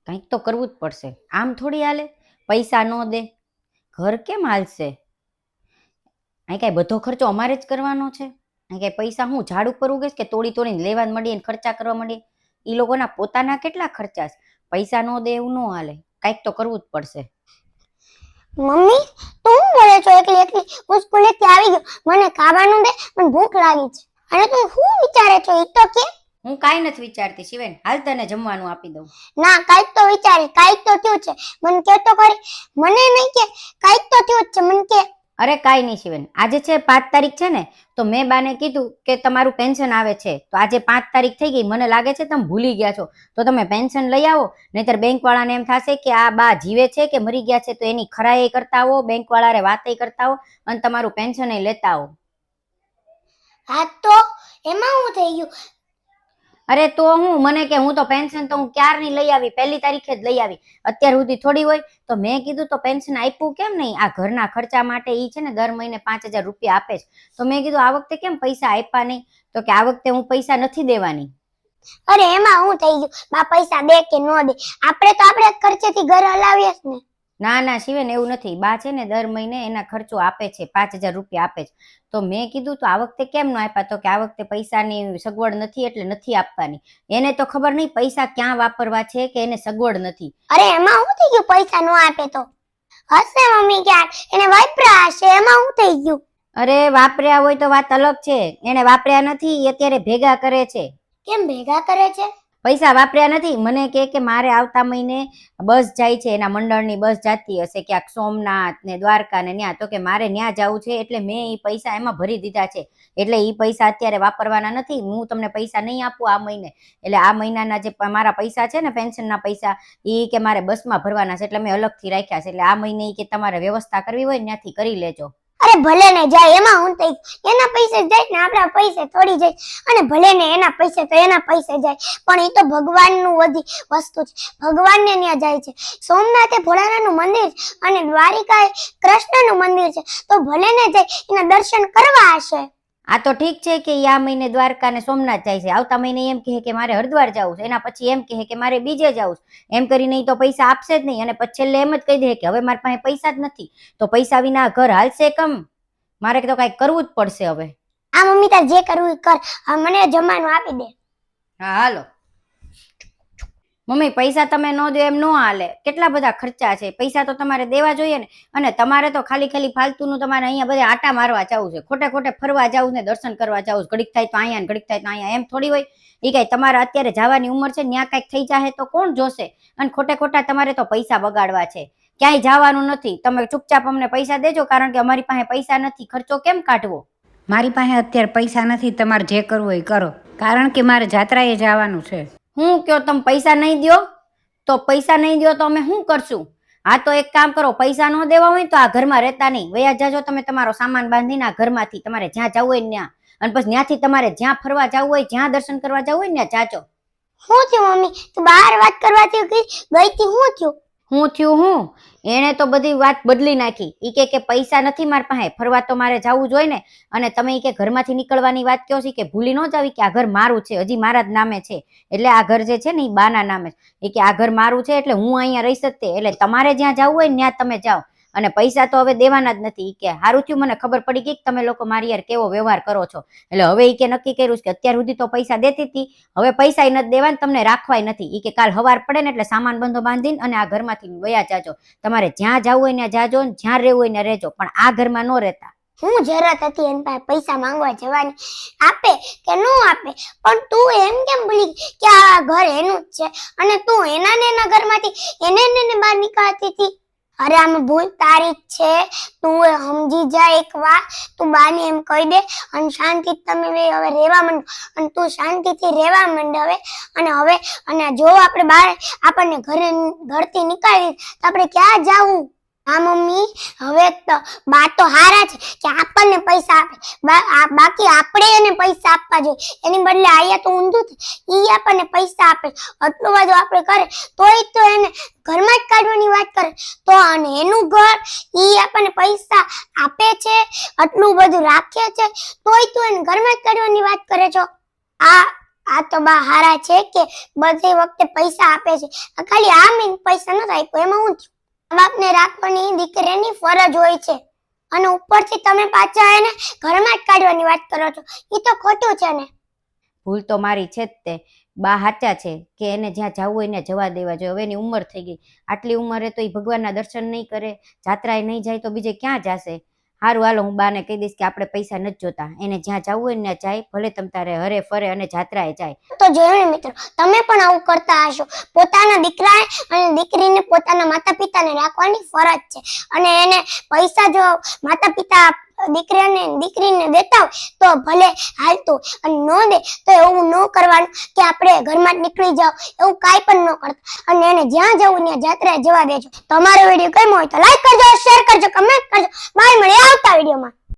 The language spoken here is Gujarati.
કંઈક તો કરવું જ પડશે. આમ થોડી હાલે. પૈસા ન દે ઘર કેમ હાલશે? અહીં કાંઈ બધો ખર્ચો અમારે જ કરવાનો છે? અહીં કાંઈ પૈસા હું ઝાડ ઉપર ઉગે કે તોડી તોડીને લેવા માંડીએ ને ખર્ચા કરવા માંડીએ? એ લોકોના પોતાના કેટલા ખર્ચા છે. પૈસા ન દે એવું ન હાલે. કંઈક તો કરવું જ પડશે. મમ્મી તું શું બોલે છો? એકલી એકલી હું સ્કૂલેથી આવી ગયો, મને ખાવાનું દે, મને ભૂખ લાગી છે. અને તું શું વિચારે છો એ તો કે? હું કાંઈ નથી વિચારતી શિવેન, હાલ તને જમવાનું આપી દઉં. ના, કાંઈક તો વિચારી, કાંઈક તો થયું છે, મને કે તો ખરી. મને નહીં કે, કાંઈક તો થયું છે, મને કે. અરે કાંઈ નહીં શિવેન, આજે છે 5 તારીખ છે ને, તો મેં બાને કીધું કે તમારું પેન્શન આવે છે, તો આજે 5 તારીખ થઈ ગઈ, મને લાગે છે તમે ભૂલી ગયા છો, તો તમે પેન્શન લઈ આવો. નહીતર બેંકવાળાને એમ થશે કે આ બા જીવે છે કે મરી ગયા છે, તો એની ખરાઈ કરતા આવો, બેંકવાળાને વાતે કરતા આવો અને તમારું પેન્શન લેતા આવો. હા તો એમાં શું થઈ ગયું? અરે તો હું મને કે હું તો પેન્શન તો હું ક્યારની લઈ આવી, 1 તારીખે જ લઈ આવી, અત્યાર સુધી થોડી હોય. તો મેં કીધું તો પેન્શન આપ્યું કેમ નહીં? આ ઘરના ખર્ચા માટે ઈ છે ને દર મહિને 5,000 રૂપિયા આપે છે. તો મેં કીધું આ વખતે કેમ પૈસા આપ્યા નહીં? તો કે આ વખતે હું પૈસા નથી દેવાની. અરે એમાં શું થઈ ગયું? બા પૈસા દે કે ન દે, આપણે તો આપણે ખર્ચેથી ઘર હલાવીએ જ ને. ના ના શિવેન, એવું નથી. બા છે ને દર મહિને એના ખર્ચો આપે છે, 5,000 રૂપિયા આપે છે. તો મેં કીધું તો આ વખતે કેમ ન આપ્યા? તો કે આ વખતે પૈસાની સગવડ નથી એટલે નથી આપવાની. એને તો ખબર નહીં પૈસા ક્યાં વાપરવા છે કે એને સગવડ નથી. અરે એમાં શું થઈ ગયું? પૈસા ન આપે તો હશે મમ્મી ક્યાંક એને વાપર્યા હશે, એમાં શું થઈ ગયું? અરે વાપર્યા હોય તો વાત અલગ છે, એને વાપર્યા નથી, એ અત્યારે ભેગા કરે છે. કેમ ભેગા કરે છે? પૈસા વાપર્યા નથી. મને કે મારે આવતા મહિને બસ જાય છે, એના મંડળની બસ જાતી હશે ક્યાંક સોમનાથ ને દ્વારકા ને ન્યા, તો કે મારે ન્યા જવું છે એટલે મેં એ પૈસા એમાં ભરી દીધા છે. એટલે એ પૈસા અત્યારે વાપરવાના નથી. હું તમને પૈસા નહીં આપું આ મહિને. એટલે આ મહિનાના જે મારા પૈસા છે ને પેન્શનના પૈસા, એ કે મારે બસમાં ભરવાના છે, એટલે મેં અલગથી રાખ્યા છે. એટલે આ મહિને કે તમારે વ્યવસ્થા કરવી હોય ત્યાંથી કરી લેજો. અરે ભલે ને જાય, એમાં હું થઈ? એના પૈસે જાય ને આપણા પૈસે થોડી જાય. અને ભલે ને એના પૈસે તો એના પૈસે જાય, પણ એ તો ભગવાનનું બધી વસ્તુ છે, ભગવાનને ત્યાં જાય છે. સોમનાથે ભોળાનાથનું મંદિર અને દ્વારિકાએ કૃષ્ણનું મંદિર છે, તો ભલે ને જાય, એના દર્શન કરવા હશે. આ તો ઠીક છે કે આ મહિને દ્વારકા ને સોમનાથ જાય છે, આવતા મહિને એમ કહે કે મારે હરિદ્વાર જવું છે, એના પછી એમ કહે કે મારે બીજે જવું છે. એમ કરીને તો પૈસા આપશે જ નહીં. અને પછી છેલ્લે એમ જ કહી દે કે હવે મારી પાસે પૈસા જ નથી. તો પૈસા વિના ઘર હાલશે કમ? મારે તો કઈ કરવું જ પડશે હવે. આ મમ્મી તાર જે કરવું એ કર, મને જમવાનું આપી દે. હા હાલો. મમ્મી પૈસા તમે ન દો એમ ન હાલે. કેટલા બધા ખર્ચા છે, પૈસા તો તમારે દેવા જોઈએ ને. અને તમારે તો ખાલી ખાલી ફાલતુનું તમારે અહીંયા બધે આટા મારવા જવું છે, ખોટે ખોટે ફરવા જવું ને દર્શન કરવા જવું છે. ઘડીક થાય તો અહીંયા ઘડીક થાય તો અહીંયા, એમ થોડી હોય. એ કઈ તમારે અત્યારે જવાની ઉંમર છે, ત્યાં કઈક થઈ જાય તો કોણ જોશે? અને ખોટે ખોટા તમારે તો પૈસા બગાડવા છે. ક્યાંય જવાનું નથી. તમે ચૂપચાપ અમને પૈસા દેજો, કારણ કે અમારી પાસે પૈસા નથી. ખર્ચો કેમ કાઢવો? મારી પાસે અત્યારે પૈસા નથી, તમારે જે કરવું હોય કરો, કારણ કે મારે જાત્રાએ જવાનું છે. હું કયો તમે પૈસા નહીં દો? તો પૈસા નહીં દો તો અમે શું કરશું? હા તો એક કામ કરો, પૈસા ન દેવા હોય તો આ ઘરમાં રહેતા નહીં, વયા જાજો તમે તમારો સામાન બાંધીને આ ઘરમાંથી. તમારે જ્યાં જવું હોય ત્યાં, અને પછી ત્યાંથી તમારે જ્યાં ફરવા જવું હોય, જ્યાં દર્શન કરવા જવું હોય ત્યાં જાજો. શું થયું મમ્મી? તું બહાર વાત કરવાથી ગઈ હતી, શું થયું? હું થયું હું? એને તો બધી વાત બદલી નાખી. ઈ કે પૈસા નથી મારી પાસે, ફરવા તો મારે જવું જોઈએ ને. અને તમે કે ઘરમાંથી નીકળવાની વાત કહો છો, કે ભૂલી ન જાવી કે આ ઘર મારું છે, હજી મારા જ નામે છે. એટલે આ ઘર જે છે ને એ બાના નામે છે. કે આ ઘર મારું છે એટલે હું અહીંયા રહી શકતે, એટલે તમારે જ્યાં જવું હોય ને ત્યાં તમે જાઓ. અને પૈસા તો હવે દેવાના જ નથી. કે સારું થયું મને ખબર પડી ગઈ કે તમે લોકો મારી યાર કેવો વ્યવહાર કરો છો. એટલે હવે ઈ કે નક્કી કર્યું કે અત્યાર સુધી તો પૈસા દેતી હતી, હવે પૈસા નથી દેવા, તમને રાખવાય નથી. ઈ કે કાલ હવાર પડે ને એટલે સામાન બંધો બાંધીને અને આ ઘરમાંથી વયા જાજો. તમારે જ્યાં જવું હોય ત્યાં જાજો, જ્યાં રહેવું હોય ત્યાં રહેજો, પણ આ ઘરમાં ન રહેતા. હું જરૂરત હતી એની પાસે પૈસા માંગવા જવાની, આપે કે ન આપે? પણ તું એમ કેમ ભૂલી કે આ ઘર એનું જ છે, અને તું એના ઘરમાંથી એને બહાર નીકળતી હતી? અરે આમાં ભૂલ તારી જ છે, તું સમજી જા એક વાર. તું બાને એમ કહી દે અને શાંતિ તમે હવે રહેવા માંડ, અને તું શાંતિથી રહેવા માંડ હવે. અને જો આપણે બહાર આપણને ઘરથી નીકાળી તો આપણે ક્યાં જાવું? હા મમ્મી, હવે તો બા તો હારા છે કે આપણને પૈસા આપે, બાકી આપણે એને પૈસા આપવા જોઈએ. એની બદલે આયા તો ઊંધું ઈ આપણને પૈસા આપે, આટલું બધું આપણે કરે તોય તો એને ઘરમાં જ કાઢવાની વાત કરે. તો અને એનું ઘર, ઈ આપણને પૈસા આપે છે, આટલું બધું રાખે છે, તોય તું એને ઘરમાં જ કાઢવાની વાત કરે છો. આ આ તો બા હારા છે કે બધી વખતે પૈસા આપે છે. આ ખાલી આ મીન પૈસા નથી આપ્યો એમાં હું થયું? બાપને રાખવાની દીકરીની ફરજ હોય છે અને ઉપરથી તમે પાછા એને ઘરમાં જ કાઢવાની વાત કરો છો. એ તો ખોટું છે ને. ભૂલ તો મારી છે જ તે. બા સાચા છે કે એને જ્યાં જવું હોય ને જવા દેવા જોઈએ. હવે એની ઉંમર થઈ ગઈ, આટલી ઉંમરે તો એ ભગવાનના દર્શન નહીં કરે, જાત્રાએ નહીં જાય તો બીજે ક્યાં જશે? સારું હાલો, હું બાને કહી દઈશ કે આપણે પૈસા નથી જોતા, એને જ્યાં જવું હોય ને જાય, ભલે તમ તારે હરે ફરે અને જાત્રાએ જાય. તો જોયું ને મિત્રો, તમે પણ આવું કરતા હશો. પોતાના દીકરાએ અને દીકરીને પોતાના માતા પિતાને રાખવાની ફરજ છે અને એને પૈસા જો માતા પિતા દીકરીને દેતા હોય તો ભલે હાલતું, અને ન દે તો એવું ન કરવાનું કે આપણે ઘરમાં જ નીકળી જાવ, એવું કાંઈ પણ ન કરતા અને એને જ્યાં જવું ત્યાં જાત્રાએ જવા દેજો. તમારો વિડીયો ગમ્યો હોય તો લાઈક કરજો, શેર કરજો, કમેન્ટ કરજો. બાય, મળીએ આવતા વિડીયોમાં.